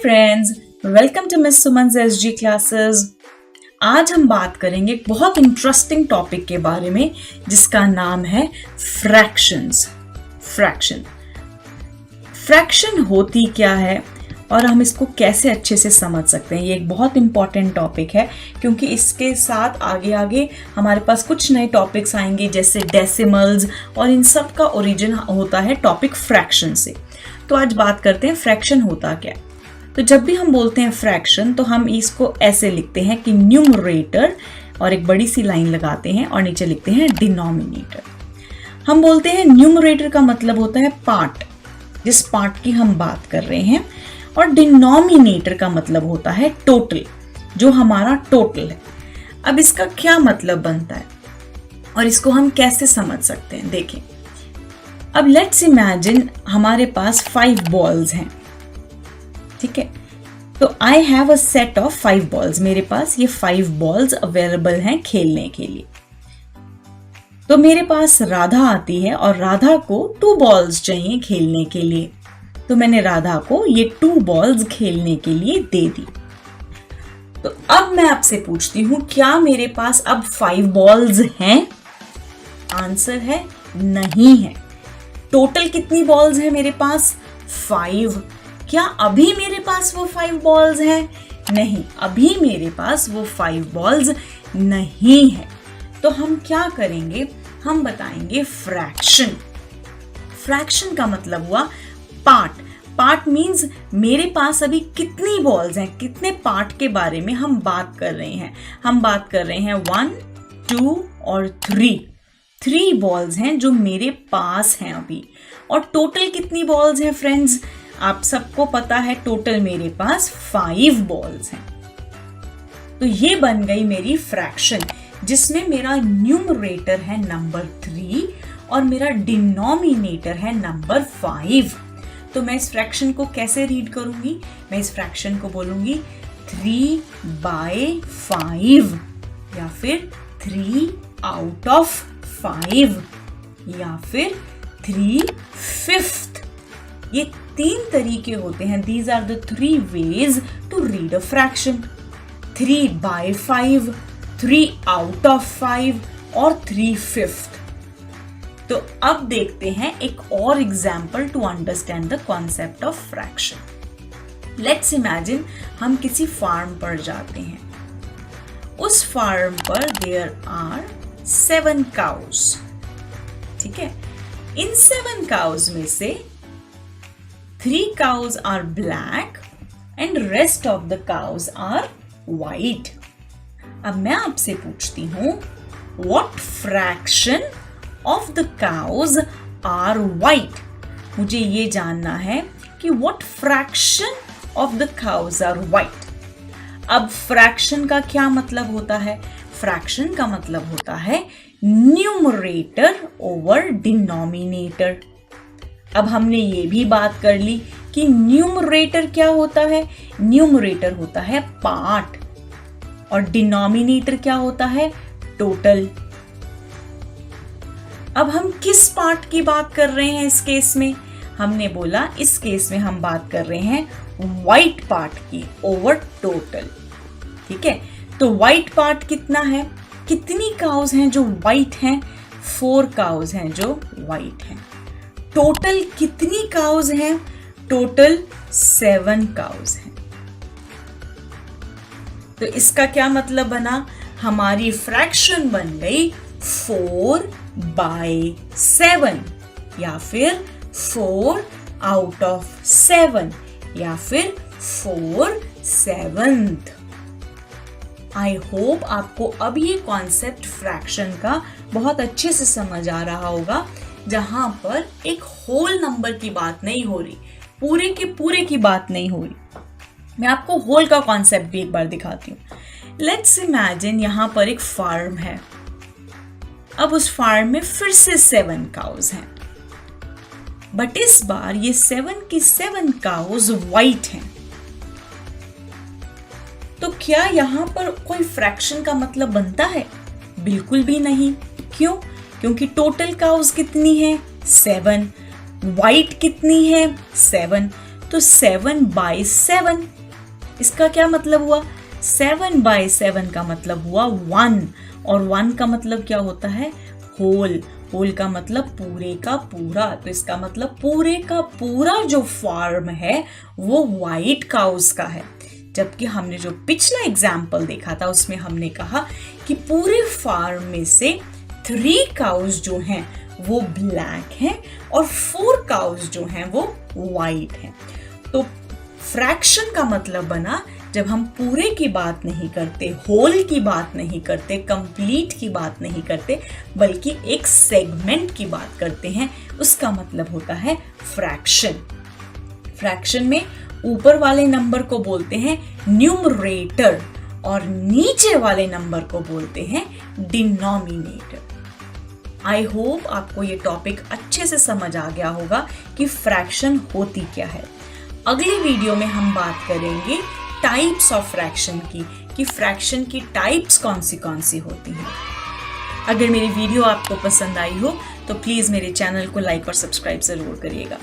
Friends, welcome to miss Suman's SG classes. आज हम बात करेंगे एक बहुत इंटरेस्टिंग टॉपिक के बारे में जिसका नाम है फ्रैक्शंस। फ्रैक्शन होती क्या है और हम इसको कैसे अच्छे से समझ सकते हैं, ये एक बहुत इंपॉर्टेंट टॉपिक है क्योंकि इसके साथ आगे आगे हमारे पास कुछ नए टॉपिक्स आएंगे जैसे डेसिमल्स, और इन सब का ओरिजिन होता है टॉपिक फ्रैक्शन से। तो आज बात करते हैं फ्रैक्शन होता क्या है। तो जब भी हम बोलते हैं फ्रैक्शन तो हम इसको ऐसे लिखते हैं कि न्यूमरेटर और एक बड़ी सी लाइन लगाते हैं और नीचे लिखते हैं डिनोमिनेटर। हम बोलते हैं न्यूमरेटर का मतलब होता है पार्ट, जिस पार्ट की हम बात कर रहे हैं, और डिनोमिनेटर का मतलब होता है टोटल, जो हमारा टोटल है। अब इसका क्या मतलब बनता है और इसको हम कैसे समझ सकते हैं, देखें। अब लेट्स इमेजिन हमारे पास 5 बॉल्स हैं, ठीक है। तो I have a set of 5 balls, मेरे पास ये 5 बॉल्स अवेलेबल हैं खेलने के लिए। तो मेरे पास राधा आती है और राधा को 2 बॉल्स चाहिए खेलने के लिए, तो मैंने राधा को ये 2 बॉल्स खेलने के लिए दे दी। तो अब मैं आपसे पूछती हूं, क्या मेरे पास अब 5 बॉल्स हैं? आंसर है नहीं है। टोटल कितनी बॉल्स हैं मेरे पास? 5। क्या अभी मेरे पास वो 5 बॉल्स हैं? नहीं, अभी मेरे पास वो 5 बॉल्स नहीं है। तो हम क्या करेंगे, हम बताएंगे फ्रैक्शन। फ्रैक्शन का मतलब हुआ पार्ट मींस मेरे पास अभी कितनी बॉल्स हैं, कितने पार्ट के बारे में हम बात कर रहे हैं। हम बात कर रहे हैं 1, 2 और 3 बॉल्स हैं जो मेरे पास हैं अभी। और टोटल कितनी बॉल्स हैं फ्रेंड्स? आप सबको पता है टोटल मेरे पास 5 बॉल्स हैं। तो ये बन गई मेरी फ्रैक्शन, जिसमें मेरा न्यूमरेटर है नंबर 3 और मेरा डिनोमिनेटर है नंबर 5। तो मैं इस फ्रैक्शन को कैसे रीड करूंगी? मैं इस फ्रैक्शन को बोलूंगी 3/5 या फिर 3 आउट ऑफ 5 या फिर 3/5। ये 3 तरीके होते हैं। These are the 3 ways to read a fraction. 3/5, 3 out of 5 और 3/5। तो अब देखते हैं एक और example to understand the concept of fraction. Let's imagine हम किसी फार्म पर जाते हैं। उस फार्म पर देयर आर 7 काउज, ठीक है। इन 7 काउज में से 3 cows are black and rest of the cows are white. अब मैं आपसे पूछती हूँ, what fraction of the cows are white? मुझे ये जानना है कि what fraction of the cows are white. अब फ्रैक्शन का क्या मतलब होता है? फ्रैक्शन का मतलब होता है न्यूमरेटर ओवर डिनोमिनेटर। अब हमने ये भी बात कर ली कि न्यूमरेटर क्या होता है। न्यूमरेटर होता है पार्ट और डिनोमिनेटर क्या होता है? टोटल। अब हम किस पार्ट की बात कर रहे हैं इस केस में? हमने बोला इस केस में हम बात कर रहे हैं व्हाइट पार्ट की ओवर टोटल, ठीक है। तो व्हाइट पार्ट कितना है? कितनी काउज हैं जो व्हाइट हैं? 4 काउज हैं जो व्हाइट हैं। टोटल कितनी काउज हैं? टोटल 7 काउज हैं। तो इसका क्या मतलब बना? हमारी फ्रैक्शन बन गई 4/7 या फिर 4 आउट ऑफ 7 या फिर 4/7। आई होप आपको अब ये कॉन्सेप्ट फ्रैक्शन का बहुत अच्छे से समझ आ रहा होगा, जहां पर एक होल नंबर की बात नहीं हो रही, पूरे के पूरे की बात नहीं हो रही। मैं आपको होल का कॉन्सेप्ट भी एक बार दिखाती हूँ। लेट्स इमेजिन यहां पर एक फार्म है। अब उस फार्म में फिर से 7 काउज हैं, बट इस बार ये 7 की 7 काउज व्हाइट हैं। तो क्या यहां पर कोई फ्रैक्शन का मतलब बनता है? बिल्कुल भी नहीं। क्यों? क्योंकि टोटल काउज कितनी है? 7। व्हाइट कितनी है? 7। तो 7/7, इसका क्या मतलब हुआ? 7/7 का मतलब हुआ 1, और 1 का मतलब क्या होता है? होल। होल का मतलब पूरे का पूरा, तो इसका मतलब पूरे का पूरा जो फार्म है वो व्हाइट काउस का है। जबकि हमने जो पिछला एग्जाम्पल देखा था उसमें हमने कहा कि पूरे फार्म में से 3 काउस जो हैं वो ब्लैक हैं और 4 काउस जो हैं वो व्हाइट हैं। तो फ्रैक्शन का मतलब बना जब हम पूरे की बात नहीं करते, होल की बात नहीं करते, कंप्लीट की बात नहीं करते, बल्कि एक सेगमेंट की बात करते हैं, उसका मतलब होता है फ्रैक्शन। फ्रैक्शन में ऊपर वाले नंबर को बोलते हैं न्यूमरेटर और नीचे वाले नंबर को बोलते हैं डिनोमिनेटर। आई होप आपको ये टॉपिक अच्छे से समझ आ गया होगा कि फ्रैक्शन होती क्या है। अगली वीडियो में हम बात करेंगे टाइप्स ऑफ फ्रैक्शन की, कि फ्रैक्शन की टाइप्स कौन सी होती हैं। अगर मेरी वीडियो आपको पसंद आई हो तो प्लीज़ मेरे चैनल को लाइक और सब्सक्राइब ज़रूर करिएगा।